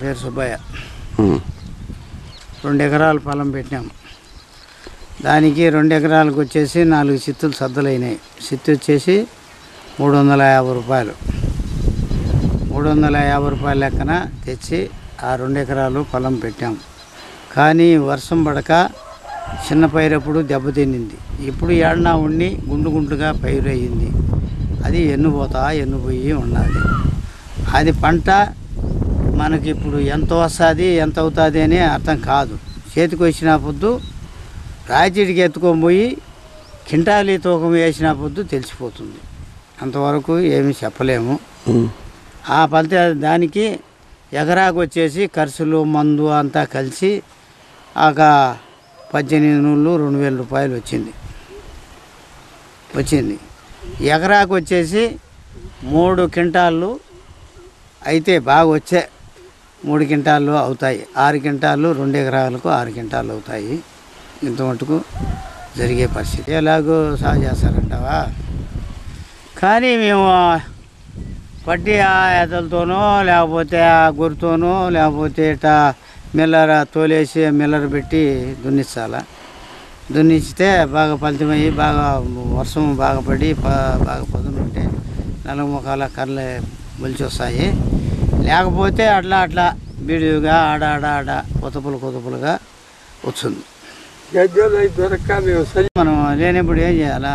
పేరు సుబ్బయ్య. 2 ఎకరాలు పొలం పెట్టినాం. దానికి 2 ఎకరాలకు వచ్చేసి 4 చిత్తులు సద్దలైనాయి. చిత్తు వచ్చేసి 350 రూపాయలు. 350 రూపాయల లెక్కన తెచ్చి ఆ 2 ఎకరాలు పొలం పెట్టాం. కానీ వర్షం పడక చిన్న పైరప్పుడు దెబ్బతిన్నింది. ఇప్పుడు ఏడనా ఉండి గుండుగా పైరు అయ్యింది. అది ఎన్నుపోయి ఉన్నది. అది పంట మనకి ఇప్పుడు ఎంత వస్తుంది ఎంత అవుతుంది అని అర్థం కాదు. చేతికి వచ్చిన పొద్దు రాజీడికి ఎత్తుకొని పోయి కింటాలి తూకం వేసిన పొద్దు తెలిసిపోతుంది. అంతవరకు ఏమీ చెప్పలేము. ఆ ఫలిత దానికి ఎకరాకు వచ్చేసి ఖర్చులు మందు అంతా కలిసి ఒక 18,2,000 రూపాయలు వచ్చింది. ఎకరాకు వచ్చేసి 3 క్వింటాళ్ళు అయితే బాగా వచ్చే 3 క్వింటాళ్ళు అవుతాయి. 6 క్వింటాళ్ళు 2 ఎకరాలకు 6 క్వింటాళ్ళు అవుతాయి. ఇంత మటుకు జరిగే పరిస్థితి. ఎలాగో సాగు చేస్తారంటావా? కానీ మేము పట్టి ఆ ఎదలతోనో లేకపోతే ఆ గొర్రెతోనో లేకపోతే ఇట్లా మిల్లర్ తోలేసి మిల్లర్ పెట్టి దున్నిస్తే బాగా ఫలితమయ్యి బాగా వర్షం బాగా పడి బాగా పొద్దునుంటే 4 ముఖాల కర్రలు మొలిచి వస్తాయి. లేకపోతే అట్లా బీడుగా ఆడ కుతపులుగా వస్తుంది. మనం లేనప్పుడు ఏం చేయాలా?